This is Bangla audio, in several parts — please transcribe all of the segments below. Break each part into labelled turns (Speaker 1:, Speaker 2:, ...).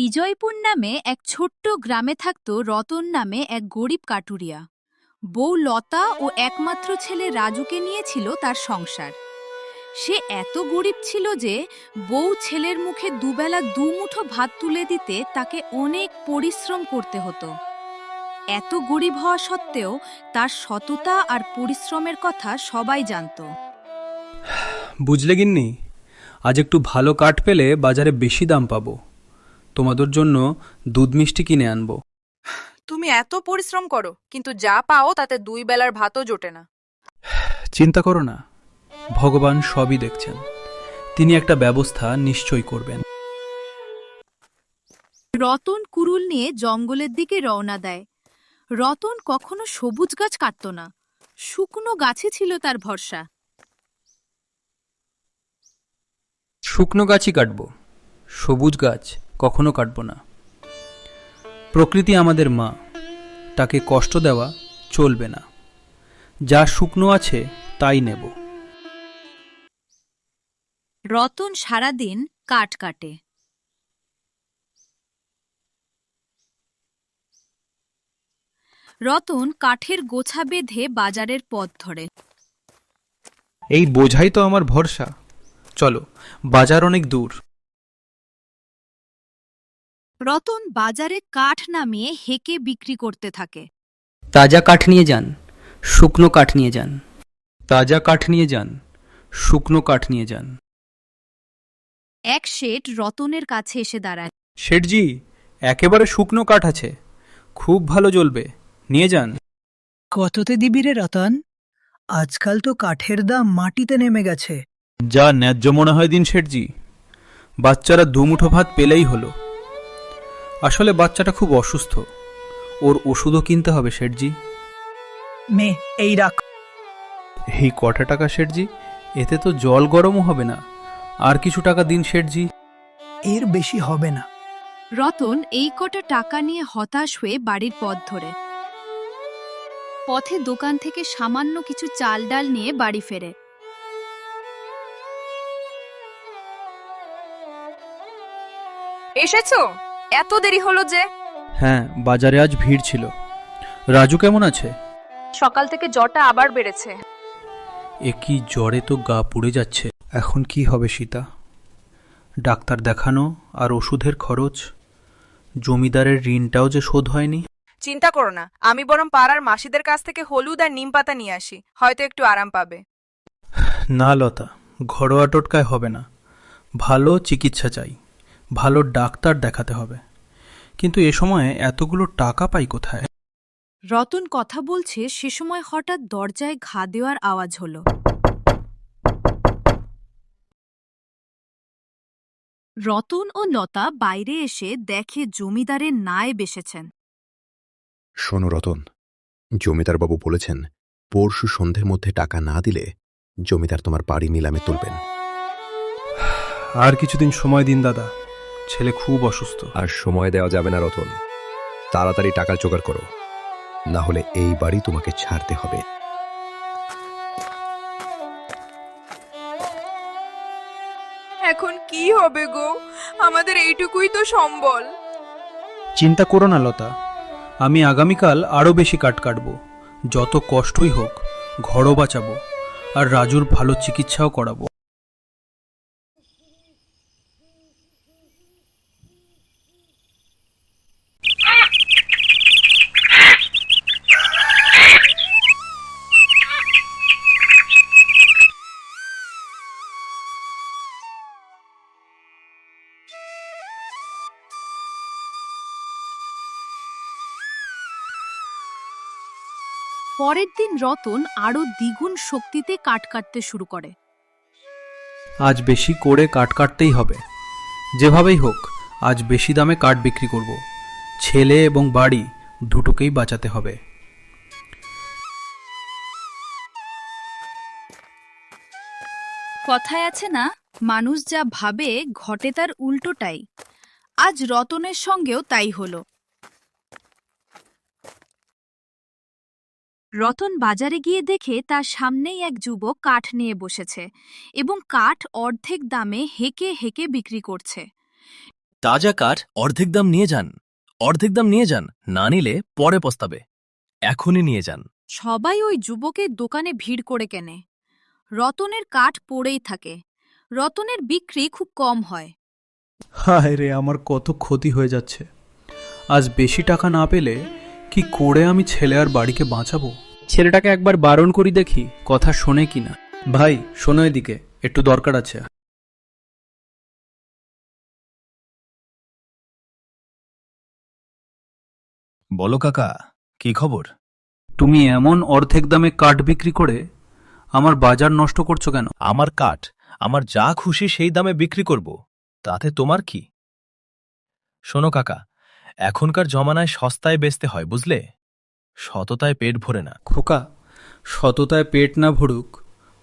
Speaker 1: বিজয়পুর নামে এক ছোট্ট গ্রামে থাকত রতন নামে এক গরিব কাটুরিয়া। বউ লতা ও একমাত্র ছেলে রাজুকে নিয়েছিল তার সংসার। সে এত গরিব ছিল যে বউ ছেলের মুখে দুবেলা দুমুঠো ভাত তুলে দিতে তাকে অনেক পরিশ্রম করতে হতো। এত গরিব হওয়া সত্ত্বেও তার সততা আর পরিশ্রমের কথা সবাই জানত।
Speaker 2: বুঝলে গিন্নি, আজ একটু ভালো কাঠ পেলে বাজারে বেশি দাম পাবো। তোমাদের জন্য দুধ মিষ্টি কিনে আনবো।
Speaker 3: তুমি এত পরিশ্রম করো, কিন্তু যা পাও তাতে দুই বেলার ভাতও জোটে না।
Speaker 2: চিন্তা করো না, ভগবান সবই দেখছেন। তিনি একটা ব্যবস্থা নিশ্চয়ই করবেন।
Speaker 1: রতন কুড়ুল নিয়ে জঙ্গলের দিকে রওনা দেয়। রতন কখনো সবুজ গাছ কাটত না, শুকনো গাছে ছিল তার ভরসা।
Speaker 2: শুকনো গাছই কাটবো, সবুজ গাছ কখনো কাটবো না। প্রকৃতি আমাদের মা, তাকে কষ্ট দেওয়া চলবে না। যা শুকনো আছে তাই নেব।
Speaker 1: রতন সারাদিন কাঠ কাটে। রতন কাঠের গোছা বেঁধে বাজারের পথ ধরে।
Speaker 2: এই বোঝাই তো আমার ভরসা। চলো, বাজার অনেক দূর।
Speaker 1: রতন বাজারে কাঠ নামিয়ে হেঁকে বিক্রি করতে থাকে।
Speaker 4: তাজা কাঠ নিয়ে যান, শুকনো কাঠ নিয়ে যান।
Speaker 2: তাজা কাঠ নিয়ে যান, শুকনো কাঠ নিয়ে যান।
Speaker 1: এক শেঠ রতনের কাছে এসে দাঁড়ায়।
Speaker 2: শেঠজি, একেবারে শুকনো কাঠ আছে, খুব ভালো জ্বলবে, নিয়ে যান।
Speaker 5: কততে দিবি রে রতন? আজকাল তো কাঠের দাম মাটিতে নেমে গেছে।
Speaker 2: যা ন্যায্য মনে হয় দিন শেঠজি। বাচ্চারা দুমুঠো ভাত পেলেই হলো। আসলে বাচ্চাটা খুব অসুস্থ, ওর ওষুধও কিনতে হবে শেঠজি।
Speaker 5: মে, এই রাখ।
Speaker 2: এই কটা টাকা শেঠজি? এতে তো জল গরমও হবে না। আর কিছু টাকা দিন শেঠজি।
Speaker 5: এর বেশি হবে না।
Speaker 1: রতন এই কটা টাকা নিয়ে হতাশ হয়ে বাড়ির পথ ধরে। পথে দোকান থেকে সামান্য কিছু চাল ডাল নিয়ে বাড়ি ফেরে।
Speaker 3: এসেছো? এত দেরি হলো যে?
Speaker 2: হ্যাঁ, বাজারে আজ ভিড় ছিল। রাজু কেমন আছে?
Speaker 3: সকাল থেকে জ্বরটা আবার বেড়েছে।
Speaker 2: এ কি, জ্বরে তো গা পুড়ে যাচ্ছে। এখন কি হবে সীতা? ডাক্তার দেখানো আর ওষুধের খরচ, জমিদারের ঋণটাও যে শোধ হয়নি।
Speaker 3: চিন্তা করো না, আমি বরং পাড়ার মাসিদের কাছ থেকে হলুদ আর নিম পাতা নিয়ে আসি, হয়তো একটু আরাম পাবে।
Speaker 2: না লতা, ঘরোয়া টোটকায় হবে না। ভালো চিকিৎসা চাই, ভালো ডাক্তার দেখাতে হবে। কিন্তু এ সময়ে এতগুলো টাকা পাই কোথায়?
Speaker 1: রতন কথা বলছে সে সময় হঠাৎ দরজায় ঘা দেওয়ার আওয়াজ হলো। রতন ও লতা বাইরে এসে দেখে জমিদারের নায়েব এসেছেন।
Speaker 6: শোনো রতন, জমিদারবাবু বলেছেন পরশু সন্ধ্যের মধ্যে টাকা না দিলে জমিদার তোমার বাড়ি নিলামে তুলবেন।
Speaker 2: আর কিছুদিন সময় দিন দাদা, ছেলে খুব অসুস্থ।
Speaker 7: আর সময় দেওয়া যাবে না রতন, তাড়াতাড়ি টাকা জোগাড় করো, না হলে এই বাড়ি তোমাকে ছাড়তে হবে।
Speaker 3: এখন কি হবে গো? আমাদের এইটুকুই তো সম্বল।
Speaker 2: চিন্তা করো না লতা, আমি আগামীকাল আরও বেশি কাঠ কাটবো। যত কষ্টই হোক, ঘরও বাঁচাবো আর রাজুর ভালো চিকিৎসাও করাবো।
Speaker 1: পরের দিন রতন আরও দ্বিগুণ শক্তিতে কাঠ কাটতে শুরু করে।
Speaker 2: আজ বেশি করে কাঠ কাটতেই হবে, যেভাবেই হোক আজ বেশি দামে কাঠ বিক্রি করব। ছেলে এবং বাড়ি দুটোকেই বাঁচাতে হবে।
Speaker 1: কথায় আছে না, মানুষ যা ভাবে ঘটে তার উল্টোটাই। আজ রতনের সঙ্গেও তাই হলো। রতন বাজারে গিয়ে দেখে তার সামনেই এক যুবক কাঠ নিয়ে বসেছে এবং কাঠ অর্ধেক দামে হেঁকে হেঁকে বিক্রি করছে।
Speaker 8: তাজা কাঠ অর্ধেক দাম নিয়ে যান, অর্ধেক দাম নিয়ে যান, না নিলে পরে পস্তাবে। এখনই নিয়ে যান।
Speaker 1: সবাই ওই যুবকের দোকানে ভিড় করে কেনে। রতনের কাঠ পড়েই থাকে। রতনের বিক্রি খুব কম হয়।
Speaker 2: হায় রে, আমার কত ক্ষতি হয়ে যাচ্ছে। আজ বেশি টাকা না পেলে কি করে আমি ছেলে আর বাড়িকে বাঁচাবো? ছেলেটাকে একবার বারণ করি দেখি কথা শোনে কিনা। ভাই শোনো, এদিকে একটু দরকার আছে।
Speaker 8: বলো কাকা, কি খবর?
Speaker 2: তুমি এমন অর্ধেক দামে কাঠ বিক্রি করে আমার বাজার নষ্ট করছো কেন?
Speaker 8: আমার কাঠ আমার যা খুশি সেই দামে বিক্রি করব, তাতে তোমার কি? শোনো কাকা, এখনকার জমানায় সস্তায় বেচতে হয়, বুঝলে? সততায় পেট ভরে না।
Speaker 2: খোকা, সততায় পেট না ভরুক,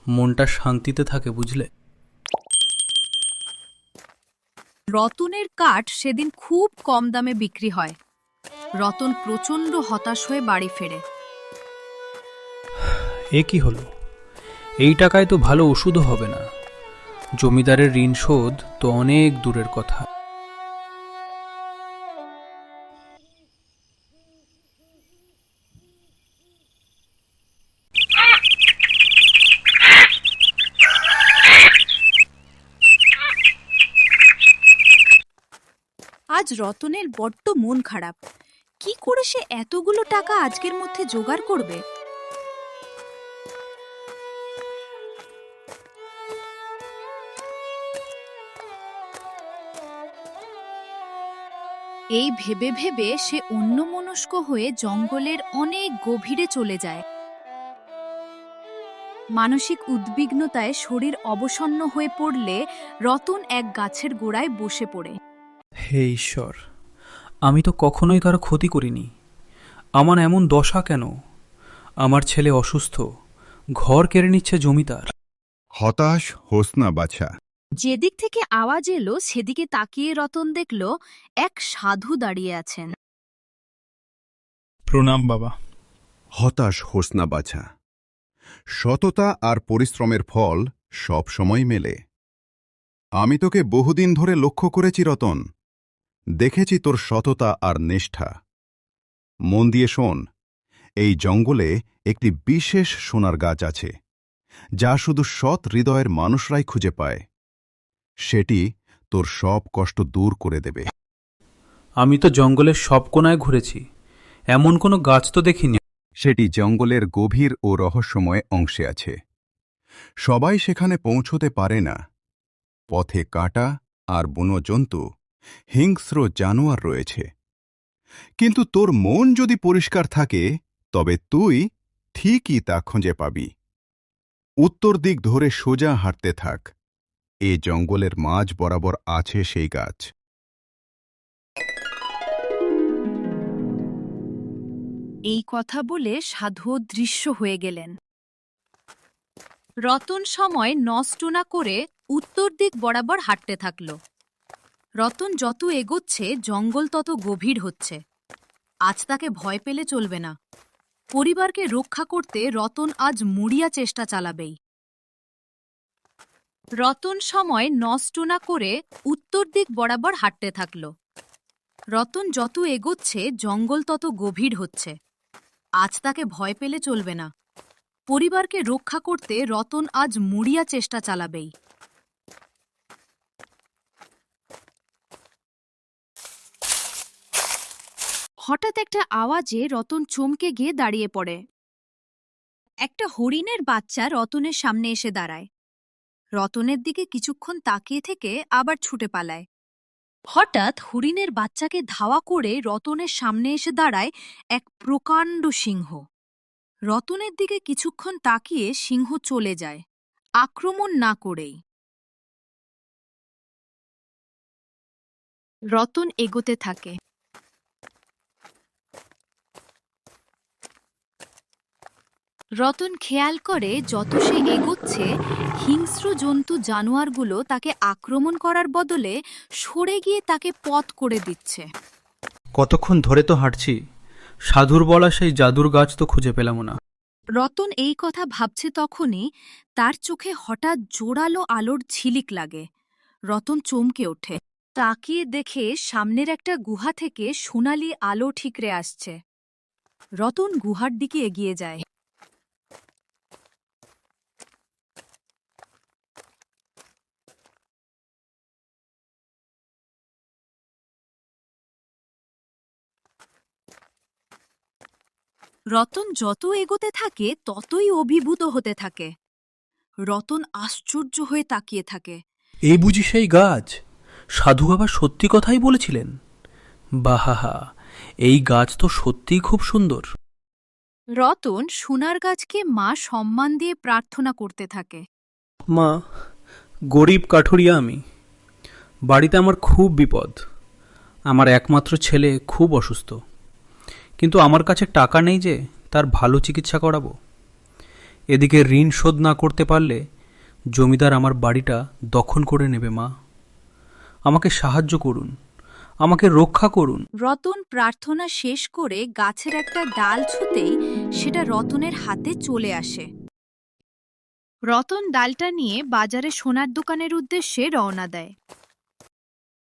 Speaker 2: মনটা শান্তিতে থাকে, বুঝলে?
Speaker 1: রতনের কাঠ সেদিন খুব কম দামে বিক্রি হয়। রতন প্রচণ্ড হতাশ হয়ে বাড়ি ফেরে।
Speaker 2: এ কি হলো? এই টাকায় তো ভালো ওষুধও হবে না। জমিদারের ঋণ শোধ তো অনেক দূরের কথা।
Speaker 1: আজ রতনের বড্ড মন খারাপ। কি করে সে এতগুলো টাকা আজকের মধ্যে জোগাড় করবে? এই ভেবে ভেবে সে অন্যমনস্ক হয়ে জঙ্গলের অনেক গভীরে চলে যায়। মানসিক উদ্বিগ্নতায় শরীর অবসন্ন হয়ে পড়লে রতন এক গাছের গোড়ায় বসে পড়ে।
Speaker 2: হে ঈশ্বর, আমি তো কখনোই কারো ক্ষতি করিনি। আমার এমন দশা কেন? আমার ছেলে অসুস্থ, ঘর কেড়ে নিচ্ছে জমিদার।
Speaker 9: হতাশ হোস না বাছা।
Speaker 1: যেদিক থেকে আওয়াজ এলো সেদিকে তাকিয়ে রতন দেখল এক সাধু দাঁড়িয়ে আছেন।
Speaker 2: প্রণাম বাবা।
Speaker 9: হতাশ হোস না বাছা। সততা আর পরিশ্রমের ফল সব সময় মেলে। আমি তোকে বহুদিন ধরে লক্ষ্য করেছি রতন। দেখেছি তোর সততা আর নিষ্ঠা। মন দিয়ে শোন, এই জঙ্গলে একটি বিশেষ সোনার গাছ আছে, যা শুধু সৎ হৃদয়ের মানুষরাই খুঁজে পায়। সেটি তোর সব কষ্ট দূর করে দেবে।
Speaker 2: আমি তো জঙ্গলের সব কোনায় ঘুরেছি, এমন কোনো গাছ তো দেখিনি।
Speaker 9: সেটি জঙ্গলের গভীর ও রহস্যময় অংশে আছে। সবাই সেখানে পৌঁছতে পারে না। পথে কাঁটা আর বুনো জন্তু, হিংস্র জানোয়ার রয়েছে। কিন্তু তোর মন যদি পরিষ্কার থাকে, তবে তুই ঠিকই তা খুঁজে পাবি। উত্তর দিক ধরে সোজা হাঁটতে থাক। এ জঙ্গলের মাঝ বরাবর আছে সেই গাছ।
Speaker 1: এই কথা বলে সাধু দৃশ্য হয়ে গেলেন। রতন সময় নষ্ট না করে উত্তর দিক বরাবর হাঁটতে থাকল। রতন যত এগোচ্ছে জঙ্গল তত গভীর হচ্ছে। আজ তাকে ভয় পেলে চলবে না। পরিবারকে রক্ষা করতে রতন আজ মরিয়া চেষ্টা চালাবেই। রতন সময় নষ্ট না করে উত্তর দিক বরাবর হাঁটতে থাকল। রতন যত এগোচ্ছে জঙ্গল তত গভীর হচ্ছে। আজ তাকে ভয় পেলে চলবে না। পরিবারকে রক্ষা করতে রতন আজ মরিয়া চেষ্টা চালাবেই। হঠাৎ একটা আওয়াজে রতন চমকে গিয়ে দাঁড়িয়ে পড়ে। একটা হরিণের বাচ্চা রতনের সামনে এসে দাঁড়ায়। রতনের দিকে কিছুক্ষণ তাকিয়ে থেকে আবার ছুটে পালায়। হঠাৎ হরিণের বাচ্চাকে ধাওয়া করে রতনের সামনে এসে দাঁড়ায় এক প্রকাণ্ড সিংহ। রতনের দিকে কিছুক্ষণ তাকিয়ে সিংহ চলে যায়, আক্রমণ না করেই। রতন এগোতে থাকে। রতন খেয়াল করে যত সে এগোচ্ছে হিংস্র জন্তু জানোয়ারগুলো তাকে আক্রমণ করার বদলে সরে গিয়ে তাকে পথ করে দিচ্ছে।
Speaker 2: কতক্ষণ ধরে তো হাঁটছি, সাধুর বলা সেই জাদুর গাছ তো খুঁজে পেলাম না।
Speaker 1: রতন এই কথা ভাবছে তখনই তার চোখে হঠাৎ জোরালো আলোর ঝিলিক লাগে। রতন চমকে ওঠে। তাকিয়ে দেখে সামনের একটা গুহা থেকে সোনালি আলো ঠিকরে আসছে। রতন গুহার দিকে এগিয়ে যায়। রতন যত এগোতে থাকে ততই অভিভূত হতে থাকে। রতন আশ্চর্য হয়ে তাকিয়ে থাকে।
Speaker 2: এই বুঝি সেই গাছ? সাধু বাবা সত্যি কথাই বলেছিলেন। বাহাহা, এই গাছ তো সত্যিই খুব সুন্দর।
Speaker 1: রতন সোনার গাছকে মা সম্মান দিয়ে প্রার্থনা করতে থাকে।
Speaker 2: মা, গরিব কাঠুরিয়া আমি। বাড়িতে আমার খুব বিপদ। আমার একমাত্র ছেলে খুব অসুস্থ, কিন্তু আমার কাছে টাকা নেই যে তার ভালো চিকিৎসা করাবো। এদিকে ঋণ শোধ না করতে পারলে জমিদার আমার বাড়িটা দখল করে নেবে। মা, আমাকে সাহায্য করুন, আমাকে রক্ষা করুন।
Speaker 1: রতন প্রার্থনা শেষ করে গাছের একটা ডাল ছুঁতেই সেটা রতনের হাতে চলে আসে। রতন ডালটা নিয়ে বাজারে সোনার দোকানের উদ্দেশ্যে রওনা দেয়।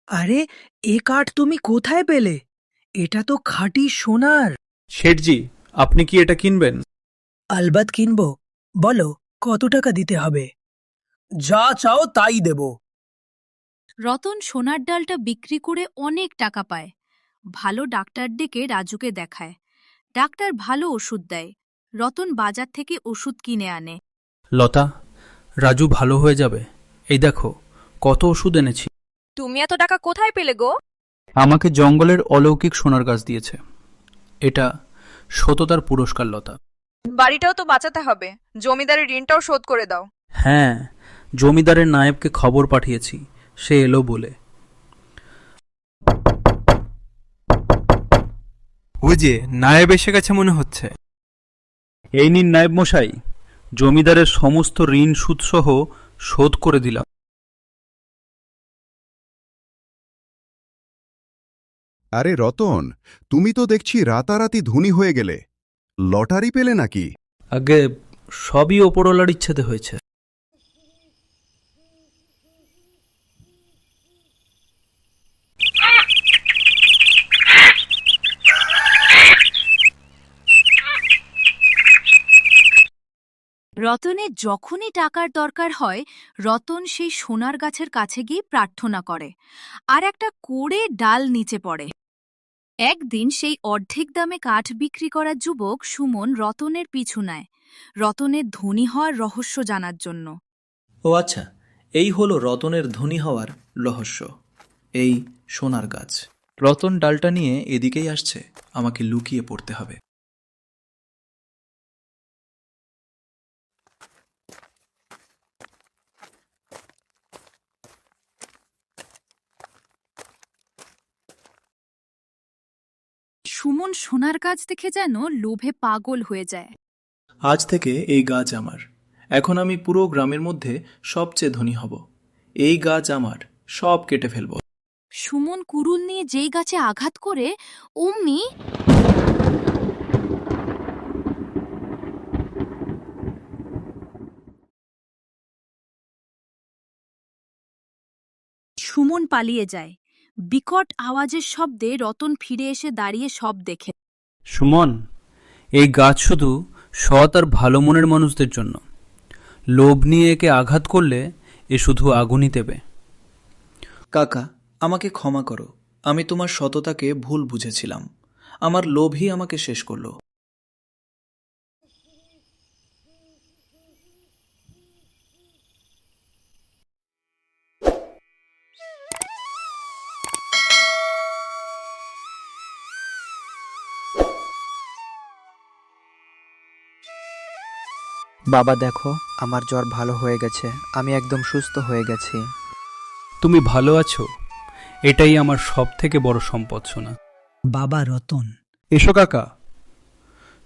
Speaker 5: আরে, এ কাঠ তুমি কোথায় পেলে? এটা তো খাঁটি সোনার।
Speaker 2: শেঠজি, আপনি কি এটা কিনবেন?
Speaker 5: আলবাত কিনবো। বলো, কত টাকা দিতে হবে? যা চাও তাই দেব।
Speaker 1: রতন সোনার ডালটা বিক্রি করে অনেক টাকা পায়। ভালো ডাক্তার ডেকে রাজুকে দেখায়। ডাক্তার ভালো ওষুধ দেয়। রতন বাজার থেকে ওষুধ কিনে আনে।
Speaker 2: লতা, রাজু ভালো হয়ে যাবে। এই দেখো কত ওষুধ এনেছি।
Speaker 3: তুমি এত টাকা কোথায় পেলে গো?
Speaker 2: আমাকে জঙ্গলের অলৌকিক সোনার গাছ দিয়েছে। এটা সততার পুরস্কার। লতা,
Speaker 3: বাড়িটাও তো বাঁচাতে হবে, জমিদারের ঋণটাও শোধ করে দাও।
Speaker 2: হ্যাঁ, জমিদারের নায়েবকে খবর পাঠিয়েছি, সে এলো বলে।
Speaker 10: ওই যে নায়েব এসে গেছে মনে হচ্ছে।
Speaker 2: এই নিন নায়েব মশাই, জমিদারের সমস্ত ঋণ সুদসহ শোধ করে দিলাম।
Speaker 9: আরে রতন, তুমি তো দেখছি রাতারাতি ধনী হয়ে গেলে। লটারি পেলে নাকি?
Speaker 2: আগে সবই ওপরওয়ালার ইচ্ছেতে হয়েছে।
Speaker 1: রতনের যখনই টাকার দরকার হয়, রতন সেই সোনার গাছের কাছে গিয়ে প্রার্থনা করে, আর একটা কোড়ে ডাল নিচে পড়ে। একদিন সেই অর্ধেক দামে কাঠ বিক্রি করা যুবক সুমন রতনের পিছু নেয়, রতনের ধনী হওয়ার রহস্য জানার জন্য।
Speaker 2: ও আচ্ছা, এই হলো রতনের ধনী হওয়ার রহস্য। এই সোনার গাছ। রতন ডালটা নিয়ে এদিকেই আসছে, আমাকে লুকিয়ে পড়তে হবে।
Speaker 1: সুমন সোনার গাছ দেখে যেন লোভে পাগল হয়ে যায়।
Speaker 2: আজ থেকে এই গাছ আমার। এখন আমি পুরো গ্রামের মধ্যে সবচেয়ে ধনী হব। এই গাছ আমার, সব কেটে ফেলব।
Speaker 1: সুমন কুড়ুল নিয়ে যেই গাছে আঘাত করে, অমনি সুমন পালিয়ে যায়। বিকট আওয়াজের শব্দে রতন ফিরে এসে দাঁড়িয়ে সব দেখে।
Speaker 2: সুমন, এই গাছ শুধু সৎ আর ভালো মনের মানুষদের জন্য। লোভ নিয়ে একে আঘাত করলে এ শুধু আগুনই দেবে। কাকা, আমাকে ক্ষমা করো। আমি তোমার সততাকে ভুল বুঝেছিলাম। আমার লোভই আমাকে শেষ করলো।
Speaker 11: বাবা দেখো, আমার জ্বর ভালো হয়ে গেছে। আমি একদম সুস্থ হয়ে গেছি।
Speaker 2: তুমি ভালো আছো, এটাই আমার সব থেকে বড় সম্পদ। সোনা,
Speaker 5: বাবা রতন।
Speaker 2: এসো কাকা।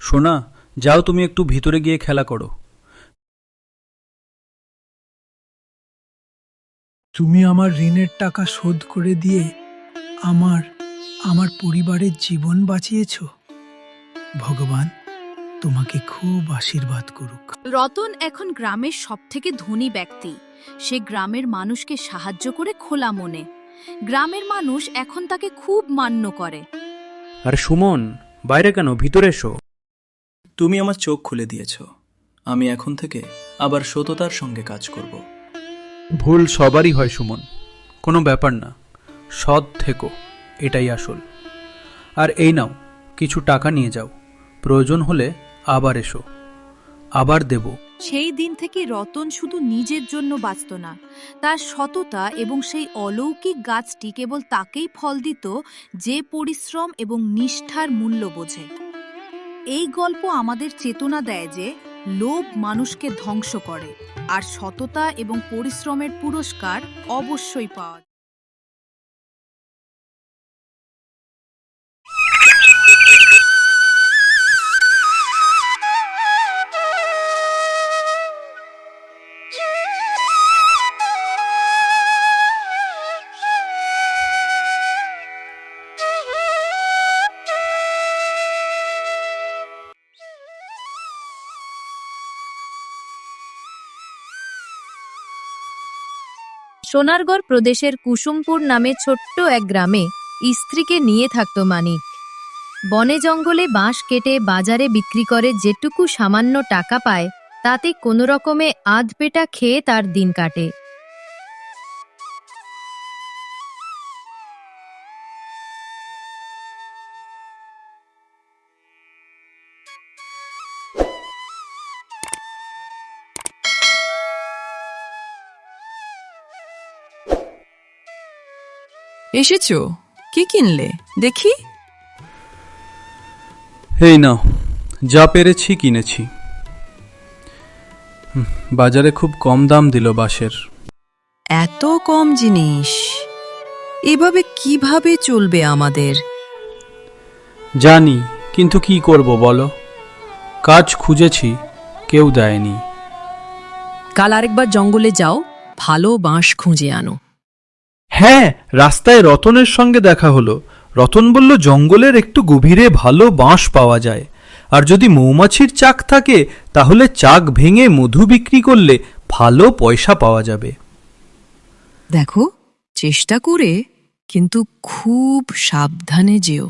Speaker 2: সোনা, যাও তুমি একটু ভিতরে গিয়ে খেলা করো।
Speaker 5: তুমি আমার ঋণের টাকা শোধ করে দিয়ে আমার পরিবারের জীবন বাঁচিয়েছ। ভগবান তোমাকে খুব আশীর্বাদ করুক।
Speaker 1: রতন এখন গ্রামের সবথেকে ধনী ব্যক্তি। সে গ্রামের মানুষকে সাহায্য করে খোলা মনে। গ্রামের মানুষ এখন তাকে খুব মান্য করে।
Speaker 2: আরে সুমন, বাইরে কেন, ভিতরে এসো। তুমি আমার চোখ খুলে দিয়েছ। আমি এখন থেকে আবার সততার সঙ্গে কাজ করব। ভুল সবারই হয় সুমন, কোনো ব্যাপার না, সৎ থেকো, এটাই আসল। আর এই নাও, কিছু টাকা নিয়ে যাও, প্রয়োজন হলে আবার এসো, আবার দেব।
Speaker 1: সেই দিন থেকে রতন শুধু নিজের জন্য বাঁচত না, তার সততা এবং সেই অলৌকিক গাছটি কেবল তাকেই ফল দিত যে পরিশ্রম এবং নিষ্ঠার মূল্য বোঝে। এই গল্প আমাদের চেতনা দেয় যে লোভ মানুষকে ধ্বংস করে, আর সততা এবং পরিশ্রমের পুরস্কার অবশ্যই পাওয়া যায়। সোনারগড় প্রদেশের কুসুমপুর নামে ছোট্ট এক গ্রামে স্ত্রীকে নিয়ে থাকত মানিক। বনে জঙ্গলে বাঁশ কেটে বাজারে বিক্রি করে যেটুকু সামান্য টাকা পায়, তাতে কোনো রকমে আধপেটা খেয়ে তার দিন কাটে।
Speaker 3: এসেছো, কি কিনলে দেখি?
Speaker 2: এই নাও, যা পেরেছি কিনেছি। বাজারে খুব কম দাম দিল বাঁশের।
Speaker 3: এত কম জিনিস, এভাবে কিভাবে চলবে আমাদের?
Speaker 2: জানি, কিন্তু কি করব বলো, কাজ খুঁজেছি, কেউ দেয়নি।
Speaker 3: কাল আরেকবার জঙ্গলে যাও, ভালো বাঁশ খুঁজে আনো।
Speaker 10: হ্যাঁ, রাস্তায় রতনের সঙ্গে দেখা হলো। রতন বলল জঙ্গলের একটু গভীরে ভালো বাঁশ পাওয়া যায়, আর যদি মৌমাছির চাক থাকে তাহলে চাক ভেঙে মধু বিক্রি করলে ভালো পয়সা পাওয়া যাবে।
Speaker 3: দেখো, চেষ্টা করে, কিন্তু খুব সাবধানে যেও।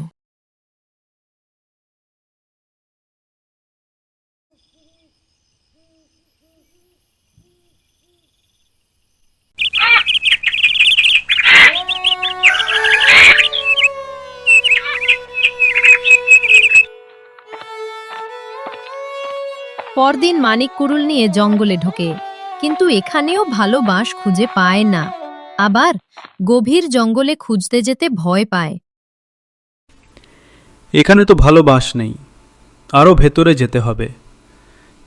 Speaker 1: পরদিন মানিক কুড়ুল নিয়ে জঙ্গলে ঢোকে, কিন্তু এখানেও ভালো বাঁশ খুঁজে পায় না। আবার গভীর জঙ্গলে খুঁজতে যেতে ভয় পায়।
Speaker 2: এখানে তো ভালো বাঁশ নেই, আরও ভেতরে যেতে হবে।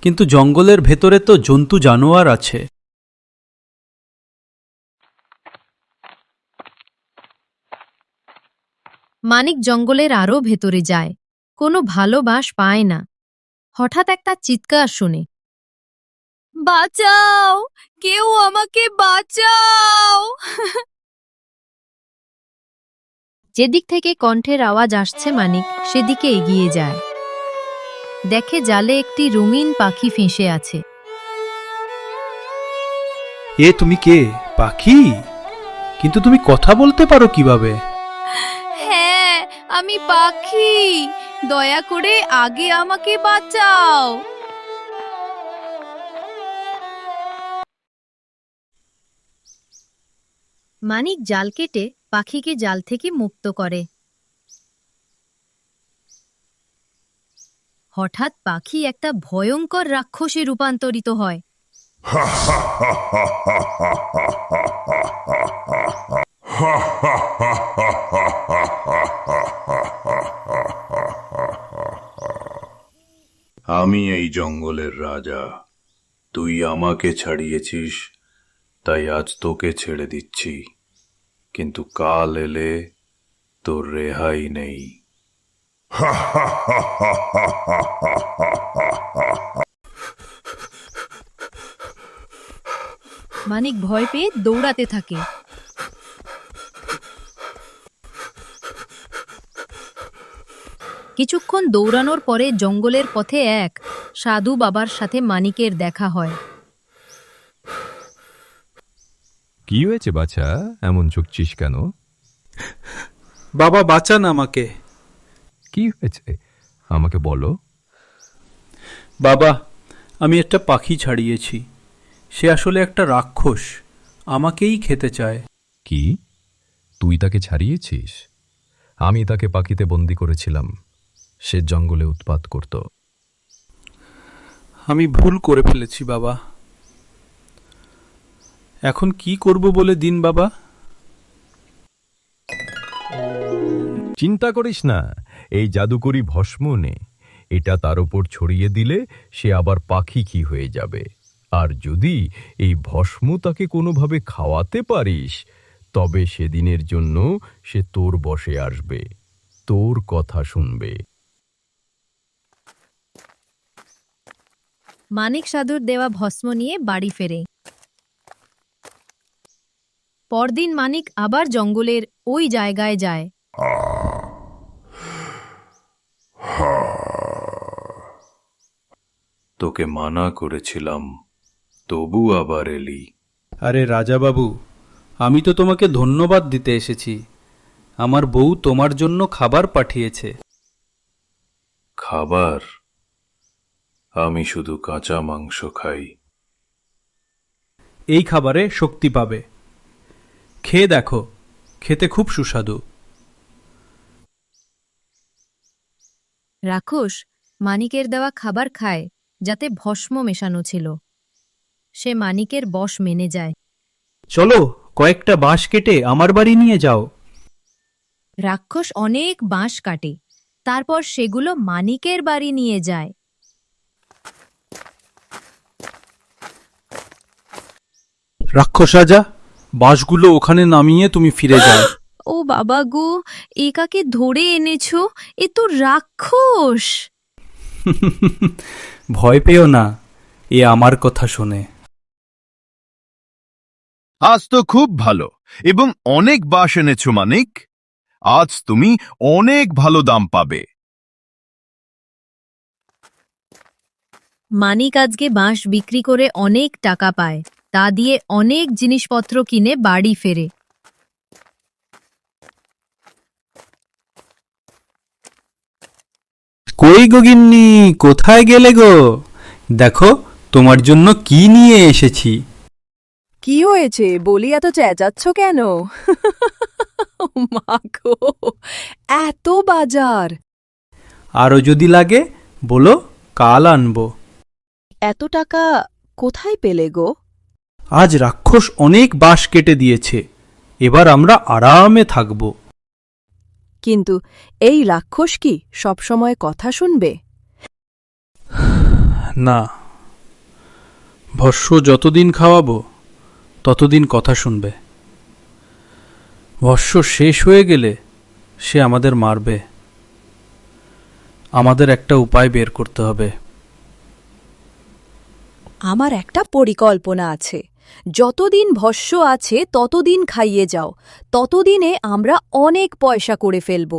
Speaker 2: কিন্তু জঙ্গলের ভেতরে তো জন্তু জানোয়ার আছে।
Speaker 1: মানিক জঙ্গলের আরও ভেতরে যায়, কোনো ভালো বাঁশ পায় না। হঠাৎ একটা চিৎকার শুনে, বাঁচাও, কেউ আমাকে বাঁচাও! যেদিক থেকে কণ্ঠের আওয়াজ আসছে মানিক সেদিকে এগিয়ে যায়। দেখে জালে একটি রঙিন পাখি ফেঁসে আছে।
Speaker 2: এ তুমি কে, পাখি? কিন্তু তুমি কথা বলতে পারো কিভাবে?
Speaker 1: হ্যাঁ, আমি পাখি, দয়া করে আগে আমাকে বাঁচাও। মানিক জাল কেটে পাখিকে জাল থেকে মুক্ত করে। হঠাৎ পাখি একটা ভয়ঙ্কর রাক্ষসে রূপান্তরিত হয়।
Speaker 12: আমি এই জঙ্গলের রাজা, তুই আমাকে ছাড়িয়েছিস, তাই আজ তোকে ছেড়ে দিচ্ছি, কিন্তু কাল এলে তোর রেহাই নেই।
Speaker 1: মানিক ভয় পেয়ে দৌড়াতে থাকে। কিছুক্ষণ দৌড়ানোর পরে জঙ্গলের পথে এক সাধু বাবার সাথে মানিকের দেখা হয়।
Speaker 7: কি হয়েছে বাছা, এমন চুকছিস কেন?
Speaker 10: বাবা বাঁচান আমাকে।
Speaker 7: কি হয়েছে আমাকে বলো।
Speaker 10: বাবা, আমি একটা পাখি ছাড়িয়েছি। সে আসলে একটা রাক্ষস, আমাকেই খেতে চায়।
Speaker 7: কি, তুই তাকে ছাড়িয়েছিস? আমি তাকে পাখিতে বন্দি করেছিলাম, সে জঙ্গলে উৎপাত করত।
Speaker 10: আমি ভুল করে ফেলেছি বাবা। এখন কি করব বলে দিন বাবা।
Speaker 7: চিন্তা করিস না, এই জাদুকরি ভস্ম নে, এটা তার ওপর ছড়িয়ে দিলে সে আবার পাখি কি হয়ে যাবে। আর যদি এই ভস্ম তাকে কোনোভাবে খাওয়াতে পারিস, তবে সেদিনের জন্য সে তোর বশে আসবে, তোর কথা শুনবে।
Speaker 1: মানিক সাধুর দেওয়া ভস্ম নিয়ে বাড়ি ফেরে। পরদিন মানিক আবার জঙ্গলের ওই জায়গায় যায়।
Speaker 12: তোকে মানা করেছিলাম, তবু আবার এলি।
Speaker 10: আরে রাজাবাবু, আমি তো তোমাকে ধন্যবাদ দিতে এসেছি। আমার বউ তোমার জন্য খাবার পাঠিয়েছে।
Speaker 12: খাবার? আমি শুধু কাঁচা মাংস খাই।
Speaker 10: এই খাবারে শক্তি পাবে, খেয়ে দেখো, খেতে খুব সুস্বাদু।
Speaker 1: রাক্ষস মানিকের দেওয়া খাবার খায়, যাতে ভস্ম মেশানো ছিল। সে মানিকের বশ মেনে যায়।
Speaker 10: চলো, কয়েকটা বাঁশ কেটে আমার বাড়ি নিয়ে যাও।
Speaker 1: রাক্ষস অনেক বাঁশ কাটে, তারপর সেগুলো মানিকের বাড়ি নিয়ে যায়।
Speaker 10: রাক্ষস রাজা, বাঁশগুলো ওখানে নামিয়ে তুমি ফিরে যাও।
Speaker 1: ও বাবা গো, এ কাকে ধরে এনেছো? এ তো রাক্ষস।
Speaker 10: ভয় পেও না, এ আমার কথা শোনে।
Speaker 9: আজ তো খুব ভালো এবং অনেক বাঁশ এনেছো মানিক। আজ তুমি অনেক ভালো দাম পাবে।
Speaker 1: মানিক আজকে বাঁশ বিক্রি করে অনেক টাকা পায়। তা দিয়ে অনেক জিনিসপত্র কিনে বাড়ি ফেরে।
Speaker 10: কই গো গিন্নি, কোথায় গেলে গো? দেখো তোমার জন্য কি নিয়ে এসেছি।
Speaker 3: কি হয়েছে বলি, এত চেঁচাচ্ছ কেন? মা গো, এত বাজার!
Speaker 10: আরও যদি লাগে বলো, কাল আনবো।
Speaker 3: এত টাকা কোথায় পেলে গো?
Speaker 10: আজ রাক্ষস অনেক বাঁশ কেটে দিয়েছে, এবার আমরা আরামে থাকব।
Speaker 3: কিন্তু এই রাক্ষস কি সবসময় কথা শুনবে?
Speaker 10: না, ভস্য যতদিন খাওয়াবো ততদিন কথা শুনবে। ভস্য শেষ হয়ে গেলে সে আমাদের মারবে। আমাদের একটা উপায় বের করতে হবে।
Speaker 3: আমার একটা পরিকল্পনা আছে। যতদিন ভস্য আছে ততদিন খাইয়ে যাও, ততদিনে আমরা অনেক পয়সা করে ফেলব।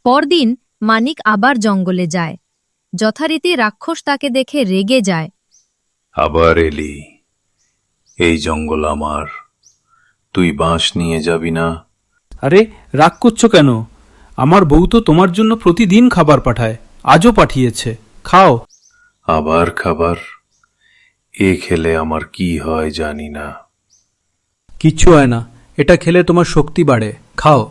Speaker 1: পরদিন মানিক আবার জঙ্গলে যায়। যথারীতি রাক্ষস তাকে দেখে রেগে যায়।
Speaker 12: আবার এলি? এই জঙ্গল আমার, তুই বাঁশ নিয়ে যাবি না?
Speaker 10: আরে রাগ করছো কেন? আমার বউ তো তোমার জন্য প্রতিদিন খাবার পাঠায়, আজও পাঠিয়েছে, খাও।
Speaker 12: আবার খাবার? এ খেলে আমার কি হয় জানি না।
Speaker 10: কিচ্ছু হয় না, এটা খেলে তোমার শক্তি বাড়ে, খাও।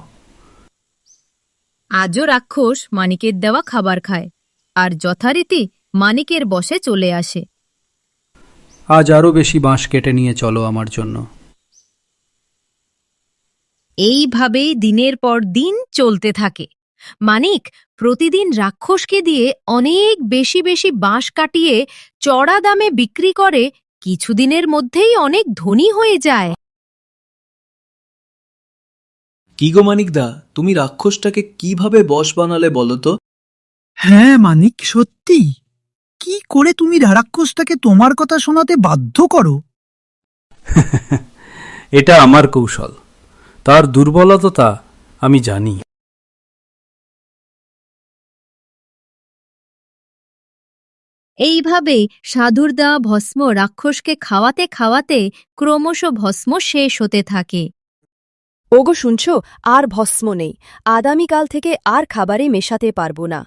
Speaker 1: আজও রাক্ষস মানিকের দেওয়া খাবার খায়, আর যথারীতি মানিকের বশে চলে আসে।
Speaker 10: আজ আরও বেশি বাঁশ কেটে নিয়ে চলো আমার জন্য।
Speaker 1: এইভাবেই দিনের পর দিন চলতে থাকে। মানিক প্রতিদিন রাক্ষসকে দিয়ে অনেক বেশি বেশি বাঁশ কাটিয়ে চড়া দামে বিক্রি করে কিছুদিনের মধ্যেই অনেক ধনী হয়ে যায়।
Speaker 2: কি গো মানিকদা, তুমি রাক্ষসটাকে কিভাবে বশ বানালে বলো তো?
Speaker 5: হ্যাঁ মানিক, সত্যি কি করে তুমি রাক্ষসটাকে তোমার কথা শোনাতে বাধ্য করো?
Speaker 10: এটা আমার কৌশল, তার দুর্বলতা আমি জানি।
Speaker 1: এইভাবেই সাধুর দেওয়া ভস্ম রাক্ষসকে খাওয়াতে খাওয়াতে ক্রমশ ভস্ম শেষ হতে থাকে।
Speaker 3: ওগো শুনছো, আর ভস্ম নেই। আগামীকাল থেকে আর খাবারে মেশাতে পারবো না।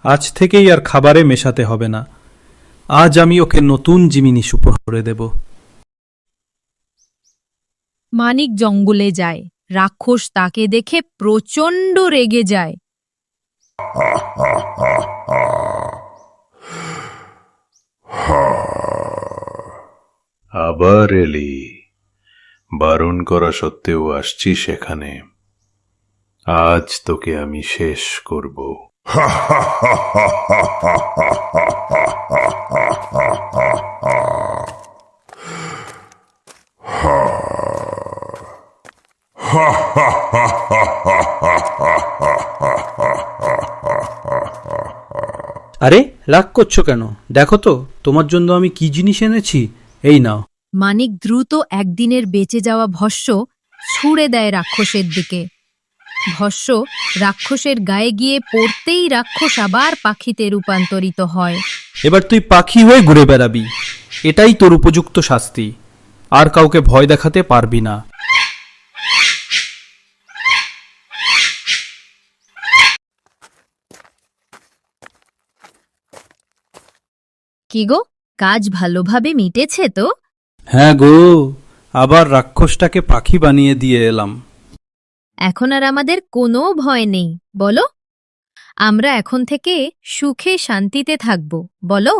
Speaker 10: আজ থেকেই আর খাবারে মেশাতে হবে না। আজ আমি ওকে নতুন জিনিস উপহারে দেব।
Speaker 1: মানিক জঙ্গলে যায়। রাক্ষস তাকে দেখে প্রচণ্ড রেগে যায়।
Speaker 12: আবার এলি, বারণ করা সত্ত্বেও আসছি সেখানে। আজ তোকে আমি শেষ করব।
Speaker 10: আরে রাগ করছো কেন? দেখো তো তোমার জন্য আমি কি জিনিস এনেছি। এই নাও।
Speaker 1: মানিক দ্রুত একদিনের বেঁচে যাওয়া ভস্য ছুঁড়ে দেয় রাক্ষসের দিকে। ভস্য রাক্ষসের গায়ে গিয়ে পড়তেই রাক্ষস আবার পাখিতে রূপান্তরিত হয়।
Speaker 10: এবার তুই পাখি হয়ে ঘুরে বেড়াবি। এটাই তোর উপযুক্ত শাস্তি। আর কাউকে ভয় দেখাতে পারবি না।
Speaker 1: কি গো, কাজ ভালোভাবে মিটেছে তো?
Speaker 10: হ্যাঁ গো, আবার রাক্ষসটাকে পাখি বানিয়ে দিয়ে এলাম।
Speaker 1: এখন আর আমাদের কোনো ভয় নেই, বলো? আমরা এখন থেকে সুখে শান্তিতে থাকব, বলো?